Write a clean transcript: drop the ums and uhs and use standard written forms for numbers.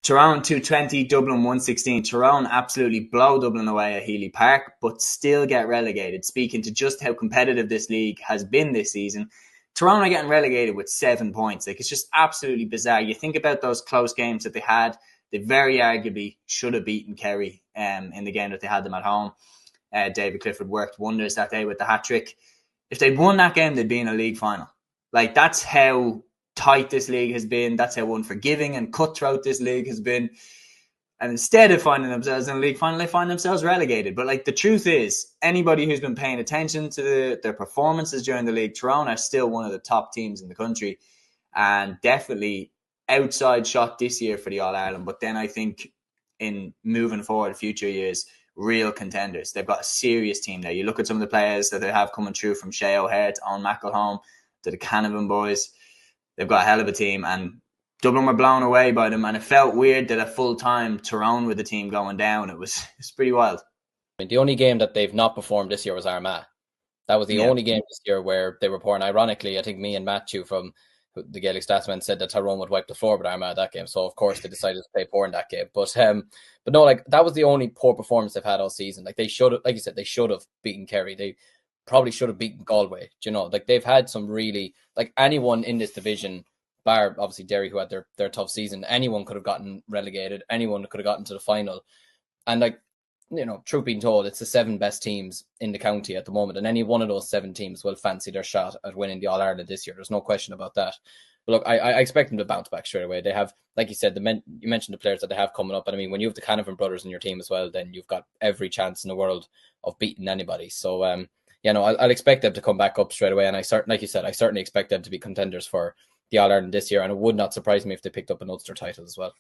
Tyrone 220, Dublin 116. Tyrone absolutely blow Dublin away at Healy Park, but still get relegated. Speaking to just how competitive this league has been this season, Tyrone are getting relegated with 7 points. Like, it's just absolutely bizarre. You think about those close games that they had. They very arguably should have beaten Kerry in the game that they had them at home. David Clifford worked wonders that day with the hat trick. If they'd won that game, they'd be in a league final. Like, that's how tight this league has been. That's how unforgiving and cutthroat this league has been. And instead of finding themselves in a league final, they find themselves relegated. But like, the truth is, anybody who's been paying attention to their performances during the league, Tyrone are still one of the top teams in the country, and definitely outside shot this year for the All Ireland. But then I think in moving forward, future years, real contenders. They've got a serious team there. You look at some of the players that they have coming through, from Shea O'Hare to Owen McElhone to the Canavan boys. They've got a hell of a team, and Dublin were blown away by them, and it felt weird that at full time Tyrone with the team going down. It's pretty wild. I mean, the only game that they've not performed this year was Armagh. That was the Yeah. only game this year where they were poor. And ironically, I think me and Matthew from the Gaelic Statsman said that Tyrone would wipe the floor with Armagh that game. So of course they decided to play poor in that game. But no, like, that was the only poor performance they've had all season. Like, they should have, like you said, they should have beaten Kerry. They probably should have beaten Galway. Do you know, like, they've had some really, like, anyone in this division, bar obviously Derry, who had their tough season, anyone could have gotten relegated. Anyone could have gotten to the final. And, like, you know, truth being told, it's the 7 best teams in the county at the moment, and any one of those 7 teams will fancy their shot at winning the All Ireland this year. There's no question about that. But look, I expect them to bounce back straight away. They have, like you said, you mentioned the players that they have coming up, and I mean, when you have the Canavan brothers in your team as well, then you've got every chance in the world of beating anybody. So, I'll expect them to come back up straight away, and like you said, I certainly expect them to be contenders for the All Ireland this year, and it would not surprise me if they picked up an Ulster title as well.